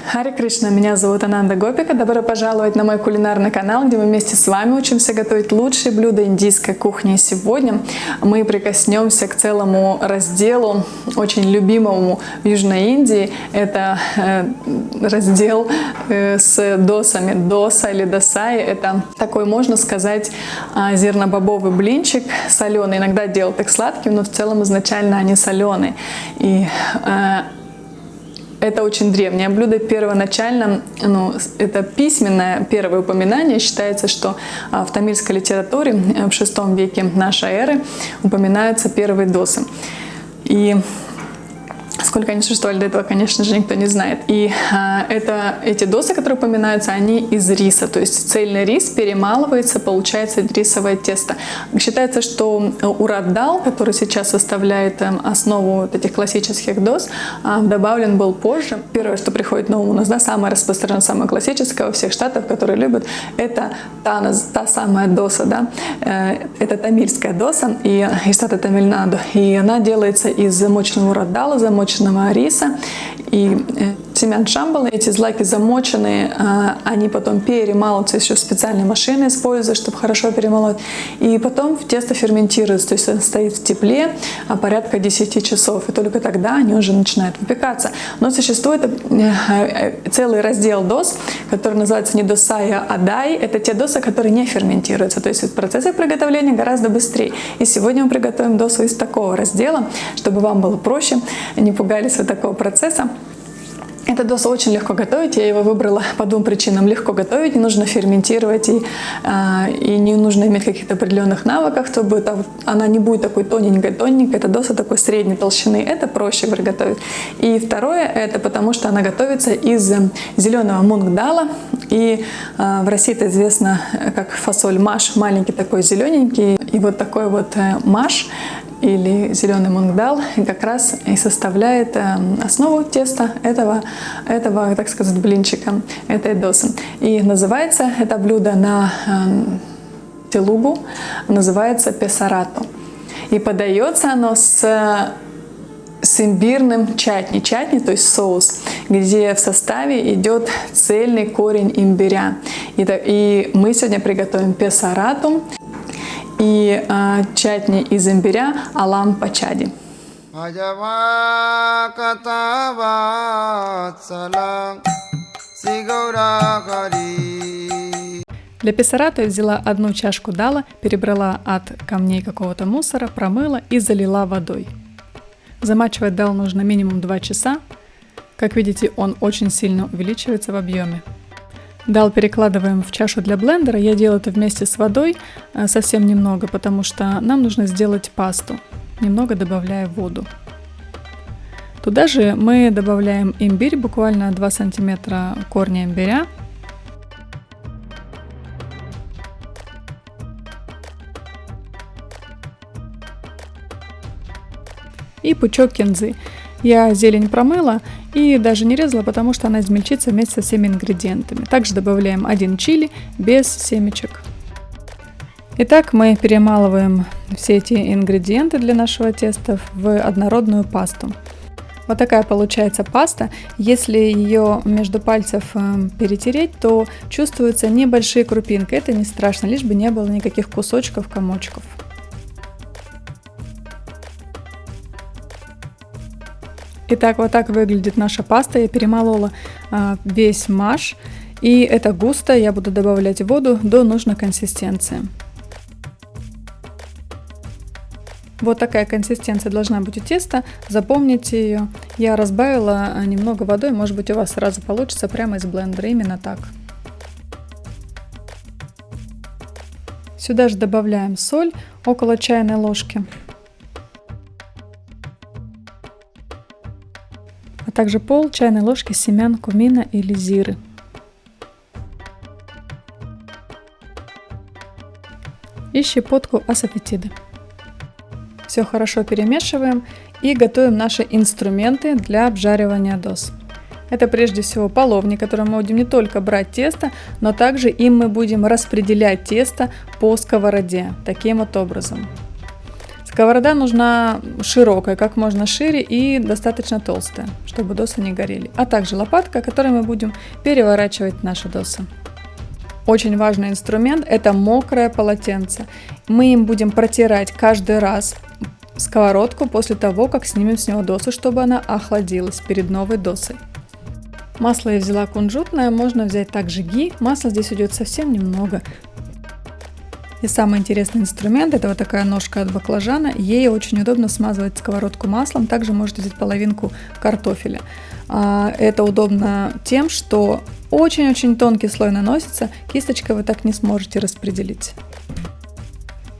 Харе Кришна, меня зовут Ананда Гопика. Добро пожаловать на мой кулинарный канал, где мы вместе с вами учимся готовить лучшие блюда индийской кухни. И сегодня мы прикоснемся к целому разделу, очень любимому в Южной Индии. Это раздел с досами. Доса или досай — это такой, можно сказать, зернобобовый блинчик соленый. Иногда делают их сладким, но в целом изначально они соленые. И это очень древнее блюдо. Первоначально, это письменное первое упоминание. Считается, что в тамильской литературе в VI веке нашей эры упоминаются первые досы. И сколько они существовали до этого, конечно же, никто не знает. И эти досы, которые упоминаются, они из риса. То есть цельный рис перемалывается, получается рисовое тесто. Считается, что урат-дал, который сейчас составляет основу вот этих классических дос, добавлен был позже. Первое, что приходит на ум у нас, самое распространенное, самое классическое во всех штатах, которые любят, это та самая доса. Да? Это тамильская доса из штата Тамильнаду. И она делается из замоченного урат-дала, замоченного риса и семян шамбала. Эти злаки замоченные, они потом перемалываются, еще специальные машины используют, чтобы хорошо перемолоть. И потом в тесто ферментируется, то есть он стоит в тепле порядка 10 часов. И только тогда они уже начинают выпекаться. Но существует целый раздел дос, который называется не досай, а дай. Это те досы, которые не ферментируются. То есть процесс их приготовления гораздо быстрее. И сегодня мы приготовим досу из такого раздела, чтобы вам было проще, не пугались от такого процесса. Эта доса очень легко готовить. Я его выбрала по двум причинам. Легко готовить, не нужно ферментировать и не нужно иметь каких-то определенных навыков, чтобы она не будет такой тоненькой. Эта доса такой средней толщины. Это проще приготовить. И второе, это потому что она готовится из зеленого мунг-дала. И в России это известно как фасоль маш, маленький такой зелененький. И вот такой вот маш или зеленый мунгдал как раз и составляет основу теста этого, так сказать, блинчика, этой досы. И называется это блюдо на телугу, называется песарату. И подается оно с имбирным чатни. Чатни, то есть соус, где в составе идет цельный корень имбиря. И мы сегодня приготовим песарату и чатни из имбиря алам пачади. Для песарата я взяла 1 чашку дала, перебрала от камней какого-то мусора, промыла и залила водой. Замачивать дал нужно минимум 2 часа. Как видите, он очень сильно увеличивается в объеме. Дал перекладываем в чашу для блендера. Я делаю это вместе с водой, совсем немного, потому что нам нужно сделать пасту. Немного добавляя воду. Туда же мы добавляем имбирь, буквально 2 сантиметра корня имбиря. И пучок кинзы. Я зелень промыла и даже не резала, потому что она измельчится вместе со всеми ингредиентами. Также добавляем 1 чили без семечек. Итак, мы перемалываем все эти ингредиенты для нашего теста в однородную пасту. Вот такая получается паста. Если ее между пальцев перетереть, то чувствуются небольшие крупинки. Это не страшно, лишь бы не было никаких кусочков, комочков. Итак, вот так выглядит наша паста. Я перемолола весь маш. И это густо. Я буду добавлять воду до нужной консистенции. Вот такая консистенция должна быть у теста. Запомните ее. Я разбавила немного водой. Может быть, у вас сразу получится прямо из блендера. Именно так. Сюда же добавляем соль, около чайной ложки. А также пол чайной ложки семян кумина или зиры. И щепотку асафетиды. Все хорошо перемешиваем и готовим наши инструменты для обжаривания дос. Это прежде всего половник, которым мы будем не только брать тесто, но также им мы будем распределять тесто по сковороде таким вот образом. Сковорода нужна широкая, как можно шире и достаточно толстая, чтобы досы не горели. А также лопатка, которой мы будем переворачивать наши досы. Очень важный инструмент – это мокрое полотенце. Мы им будем протирать каждый раз сковородку после того, как снимем с него досу, чтобы она охладилась перед новой досой. Масло я взяла кунжутное, можно взять также ги. Масла здесь идет совсем немного. И самый интересный инструмент – это вот такая ножка от баклажана. Ей очень удобно смазывать сковородку маслом. Также можете взять половинку картофеля. Это удобно тем, что очень-очень тонкий слой наносится, кисточкой вы так не сможете распределить.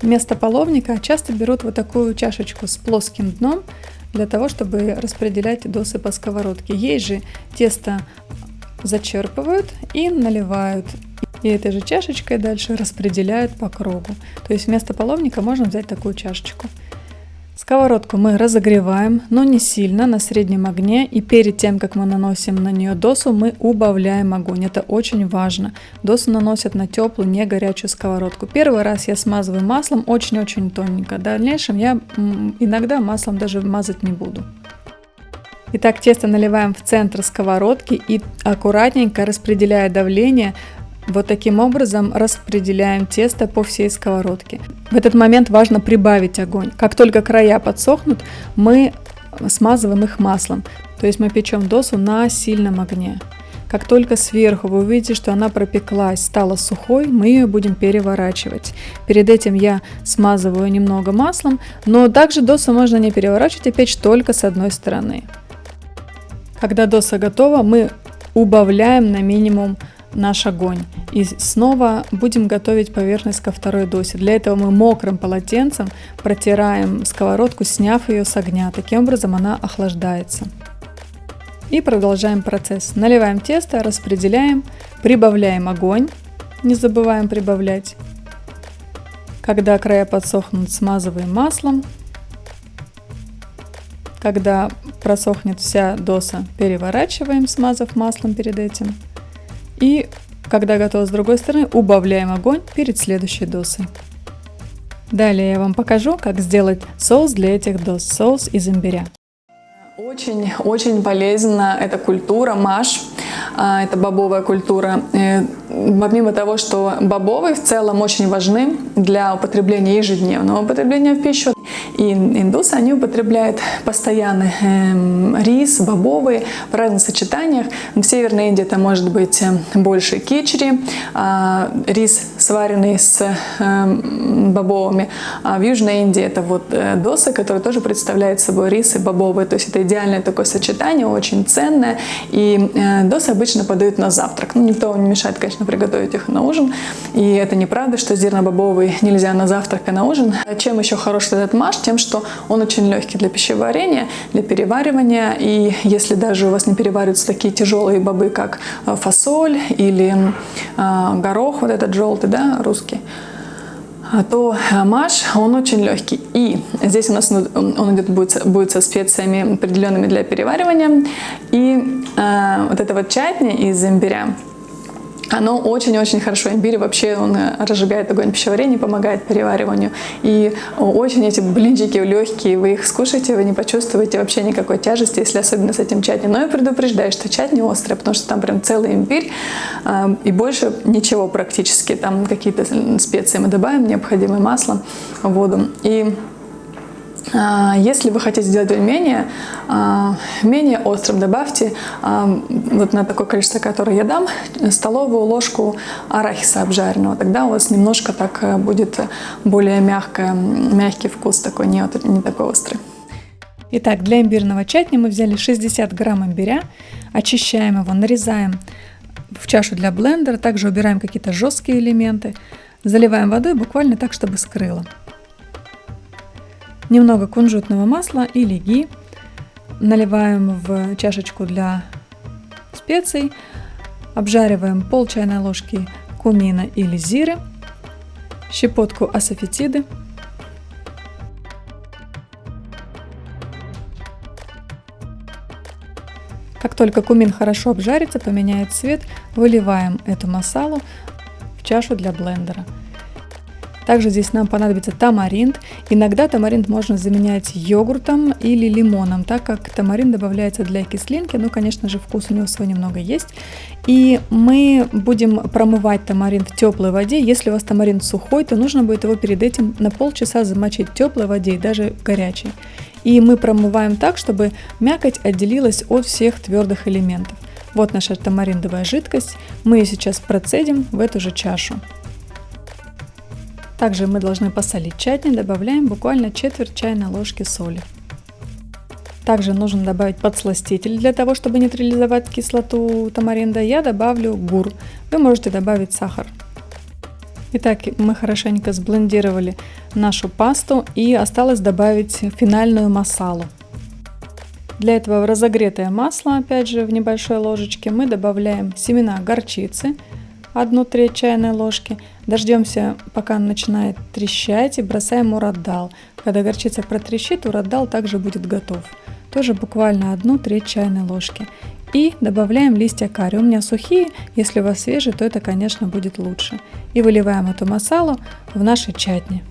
Вместо половника часто берут вот такую чашечку с плоским дном, для того, чтобы распределять досы по сковородке. Ей же тесто зачерпывают и наливают. И этой же чашечкой дальше распределяют по кругу. То есть вместо половника можно взять такую чашечку. Сковородку мы разогреваем, но не сильно, на среднем огне. И перед тем, как мы наносим на нее досу, мы убавляем огонь. Это очень важно. Досу наносят на теплую, не горячую сковородку. Первый раз я смазываю маслом очень-очень тоненько. В дальнейшем я иногда маслом даже мазать не буду. Итак, тесто наливаем в центр сковородки и аккуратненько, распределяя давление, вот таким образом распределяем тесто по всей сковородке. В этот момент важно прибавить огонь. Как только края подсохнут, мы смазываем их маслом. То есть мы печем досу на сильном огне. Как только сверху вы увидите, что она пропеклась, стала сухой, мы ее будем переворачивать. Перед этим я смазываю немного маслом, но также досу можно не переворачивать, а печь только с одной стороны. Когда доса готова, мы убавляем на минимум наш огонь и снова будем готовить поверхность ко второй досе. Для этого мы мокрым полотенцем протираем сковородку, сняв ее с огня. Таким образом она охлаждается. И продолжаем процесс. Наливаем тесто, распределяем, прибавляем огонь, не забываем прибавлять. Когда края подсохнут, смазываем маслом. Когда просохнет вся доса, переворачиваем, смазав маслом перед этим. И когда готово с другой стороны, убавляем огонь перед следующей досой. Далее я вам покажу, как сделать соус для этих дос. Соус из имбиря. Очень полезна эта культура маш. Это бобовая культура. Помимо того, что бобовые в целом очень важны для употребления ежедневного употребления в пищу, и индусы, они употребляют постоянно рис, бобовые в разных сочетаниях. В Северной Индии это может быть больше кичери, рис, сваренный с бобовыми. А в Южной Индии это вот досы, которые тоже представляют собой рис и бобовые. То есть это идеальное такое сочетание, очень ценное. И досы обычно подают на завтрак. Ну, никто не мешает, конечно, приготовить их на ужин. И это неправда, что зернобобовый нельзя на завтрак и на ужин. Чем еще хорош этот маш? Тем, что он очень легкий для пищеварения, для переваривания. И если даже у вас не перевариваются такие тяжелые бобы, как фасоль или горох, вот этот желтый, да, русский, то маш, он очень легкий. И здесь у нас он идет, будет со специями определенными для переваривания. И вот это вот чатни из имбиря, оно очень-очень хорошо. Имбирь вообще, он разжигает огонь пищеварения, помогает перевариванию. И очень эти блинчики легкие, вы их скушаете, вы не почувствуете вообще никакой тяжести, если особенно с этим чатни. Но я предупреждаю, что чатни острые, потому что там прям целый имбирь, и больше ничего практически. Там какие-то специи мы добавим, необходимое масло, воду. И если вы хотите сделать менее острым, добавьте вот на такое количество, которое я дам, столовую ложку арахиса обжаренного. Тогда у вас немножко так будет более мягкий вкус, такой, не такой острый. Итак, для имбирного чатни мы взяли 60 грамм имбиря, очищаем его, нарезаем в чашу для блендера, также убираем какие-то жесткие элементы, заливаем водой буквально так, чтобы скрыло. Немного кунжутного масла или ги наливаем в чашечку для специй, обжариваем пол чайной ложки кумина или зиры, щепотку асафетиды, как только кумин хорошо обжарится, поменяет цвет, выливаем эту масалу в чашу для блендера. Также здесь нам понадобится тамаринд. Иногда тамаринд можно заменять йогуртом или лимоном, так как тамаринд добавляется для кислинки, ну, конечно же, вкус у него свой немного есть. И мы будем промывать тамаринд в теплой воде. Если у вас тамаринд сухой, то нужно будет его перед этим на полчаса замочить в теплой воде, даже горячей. И мы промываем так, чтобы мякоть отделилась от всех твердых элементов. Вот наша тамариндовая жидкость. Мы ее сейчас процедим в эту же чашу. Также мы должны посолить чатни, добавляем буквально четверть чайной ложки соли. Также нужно добавить подсластитель для того, чтобы нейтрализовать кислоту тамаринда. Я добавлю гур. Вы можете добавить сахар. Итак, мы хорошенько сблендировали нашу пасту и осталось добавить финальную масалу. Для этого в разогретое масло, опять же в небольшой ложечке, мы добавляем семена горчицы, 1/3 чайной ложки. Дождемся, пока он начинает трещать, и бросаем уротдал. Когда горчица протрещит, уротдал также будет готов. Тоже буквально 1/3 чайной ложки. И добавляем листья карри. У меня сухие, если у вас свежие, то это, конечно, будет лучше. И выливаем эту масалу в наши чатни.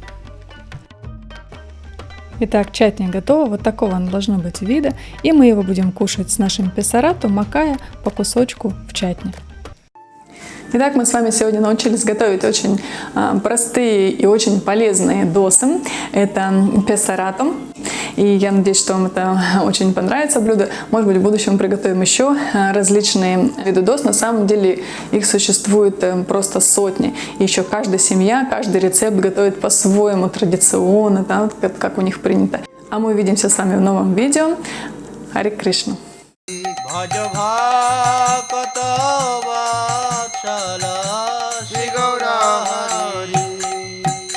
Итак, чатни готово, вот такого оно должно быть вида. И мы его будем кушать с нашим пессарату, макая по кусочку в чатни. Итак, мы с вами сегодня научились готовить очень простые и очень полезные досы. Это пессарато. И я надеюсь, что вам это очень понравится блюдо. Может быть, в будущем приготовим еще различные виды дос. На самом деле их существует просто сотни. И еще каждая семья, каждый рецепт готовит по-своему, традиционно, да, как у них принято. А мы увидимся с вами в новом видео. Харе Кришна!